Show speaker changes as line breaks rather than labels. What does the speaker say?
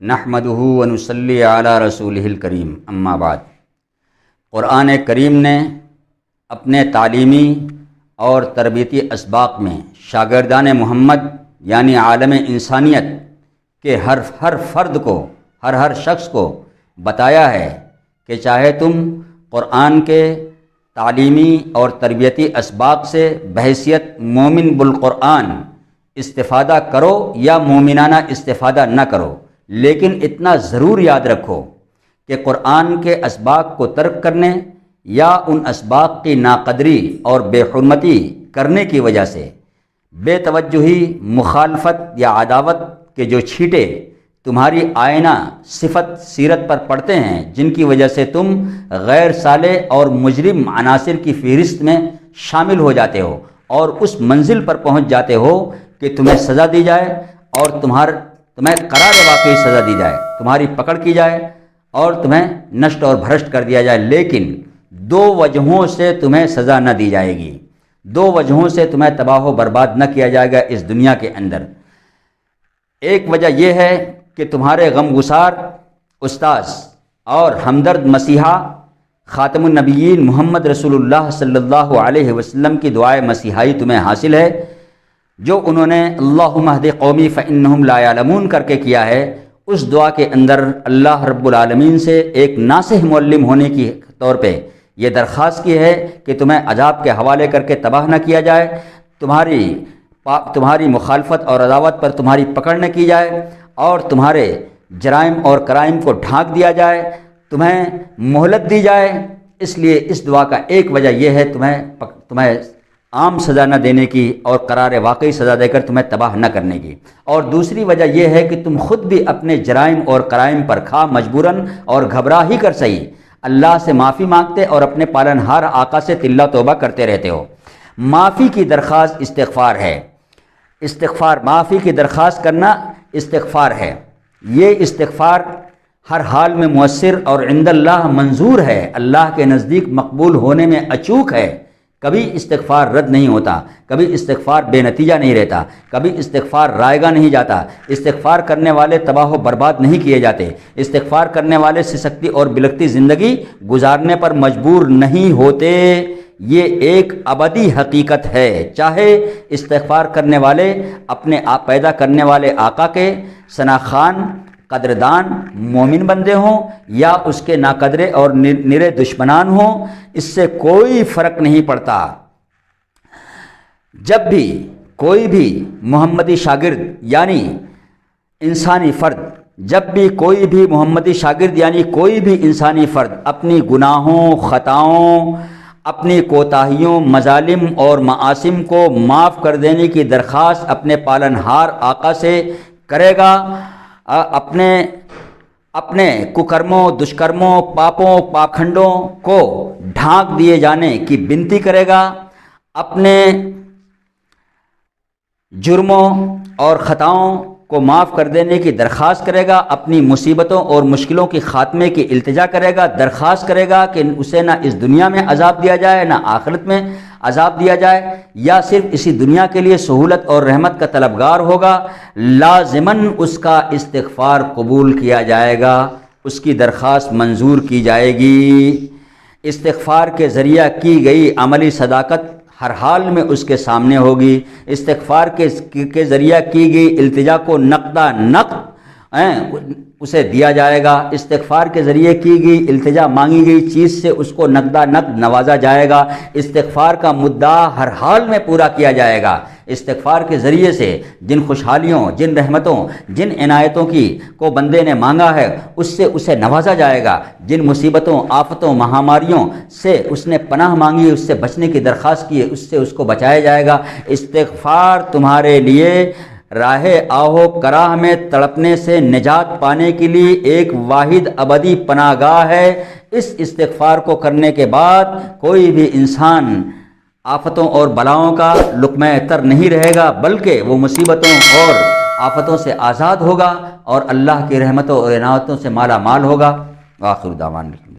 نحمدہ ونصلی علی رسولہ الکریم اما بعد۔ قرآن کریم نے اپنے تعلیمی اور تربیتی اسباق میں شاگردان محمد یعنی عالم انسانیت کے ہر فرد کو ہر شخص کو بتایا ہے کہ چاہے تم قرآن کے تعلیمی اور تربیتی اسباق سے بحیثیت مومن بالقرآن استفادہ کرو یا مومنانہ استفادہ نہ کرو، لیکن اتنا ضرور یاد رکھو کہ قرآن کے اسباق کو ترک کرنے یا ان اسباق کی ناقدری اور بے حرمتی کرنے کی وجہ سے بے توجہی، مخالفت یا عداوت کے جو چھینٹے تمہاری آئینہ صفت سیرت پر پڑتے ہیں، جن کی وجہ سے تم غیر صالح اور مجرم عناصر کی فہرست میں شامل ہو جاتے ہو اور اس منزل پر پہنچ جاتے ہو کہ تمہیں سزا دی جائے اور تمہیں قرار واقعی سزا دی جائے، تمہاری پکڑ کی جائے اور تمہیں نشٹ اور بھرشٹ کر دیا جائے۔ لیکن دو وجہوں سے تمہیں سزا نہ دی جائے گی، دو وجہوں سے تمہیں تباہ و برباد نہ کیا جائے گا اس دنیا کے اندر۔ ایک وجہ یہ ہے کہ تمہارے غم گسار استاذ اور ہمدرد مسیحا خاتم النبیین محمد رسول اللہ صلی اللہ علیہ وسلم کی دعائے مسیحائی تمہیں حاصل ہے، جو انہوں نے اللہم اہد قومی فانہم لا یعلمون کر کے کیا ہے۔ اس دعا کے اندر اللہ رب العالمین سے ایک ناصح معلم ہونے کی طور پہ یہ درخواست کی ہے کہ تمہیں عذاب کے حوالے کر کے تباہ نہ کیا جائے، تمہاری مخالفت اور عداوت پر تمہاری پکڑ نہ کی جائے اور تمہارے جرائم اور کرائم کو ڈھانک دیا جائے، تمہیں مہلت دی جائے۔ اس لیے اس دعا کا ایک وجہ یہ ہے تمہیں عام سزا نہ دینے کی اور قرار واقعی سزا دے کر تمہیں تباہ نہ کرنے کی، اور دوسری وجہ یہ ہے کہ تم خود بھی اپنے جرائم اور کرائم پر خواہ مجبوراً اور گھبرا ہی کر صحیح اللہ سے معافی مانگتے اور اپنے پالنہار آقا سے تلہ توبہ کرتے رہتے ہو۔ معافی کی درخواست استغفار ہے، استغفار معافی کی درخواست کرنا استغفار ہے۔ یہ استغفار ہر حال میں مؤثر اور عند اللہ منظور ہے، اللہ کے نزدیک مقبول ہونے میں اچوک ہے۔ کبھی استغفار رد نہیں ہوتا، کبھی استغفار بے نتیجہ نہیں رہتا، کبھی استغفار رائے گا نہیں جاتا، استغفار کرنے والے تباہ و برباد نہیں کیے جاتے، استغفار کرنے والے سسکتی اور بلکتی زندگی گزارنے پر مجبور نہیں ہوتے۔ یہ ایک ابدی حقیقت ہے، چاہے استغفار کرنے والے اپنے آپ پیدا کرنے والے آقا کے ثناخوان قدردان مومن بندے ہوں یا اس کے ناقدرے اور نرے دشمنان ہوں، اس سے کوئی فرق نہیں پڑتا۔ جب بھی کوئی بھی محمدی شاگرد یعنی انسانی فرد کوئی بھی انسانی فرد اپنی گناہوں، خطاؤں، اپنی کوتاہیوں، مظالم اور معاصم کو معاف کر دینے کی درخواست اپنے پالنہار آقا سے کرے گا، اپنے ککرموں، دشکرموں، پاپوں، پاکھنڈوں کو ڈھانک دیے جانے کی بنتی کرے گا، اپنے جرموں اور خطاؤں کو معاف کر دینے کی درخواست کرے گا، اپنی مصیبتوں اور مشکلوں کی خاتمے کی التجا کرے گا، درخواست کرے گا کہ اسے نہ اس دنیا میں عذاب دیا جائے نہ آخرت میں عذاب دیا جائے، یا صرف اسی دنیا کے لیے سہولت اور رحمت کا طلبگار ہوگا، لازماً اس کا استغفار قبول کیا جائے گا، اس کی درخواست منظور کی جائے گی۔ استغفار کے ذریعہ کی گئی عملی صداقت ہر حال میں اس کے سامنے ہوگی، استغفار کے ذریعہ کی گئی التجا کو نقدہ نقد اسے دیا جائے گا، استغفار کے ذریعے کی گئی التجا مانگی گئی چیز سے اس کو نقدہ نقد نوازا جائے گا، استغفار کا مدعا ہر حال میں پورا کیا جائے گا۔ استغفار کے ذریعے سے جن خوشحالیوں، جن رحمتوں، جن عنایتوں کو بندے نے مانگا ہے اس سے اسے نوازا جائے گا، جن مصیبتوں، آفتوں، مہاماریوں سے اس نے پناہ مانگی، اس سے بچنے کی درخواست کی ہے، اس سے اس کو بچایا جائے گا۔ استغفار تمہارے لیے راہ آہو کراہ میں تڑپنے سے نجات پانے کے لیے ایک واحد ابدی پناہ گاہ ہے۔ اس استغفار کو کرنے کے بعد کوئی بھی انسان آفتوں اور بلاؤں کا لقمہ تر نہیں رہے گا، بلکہ وہ مصیبتوں اور آفتوں سے آزاد ہوگا اور اللہ کی رحمتوں اور عنایتوں سے مالا مال ہوگا۔ آخر دعوانا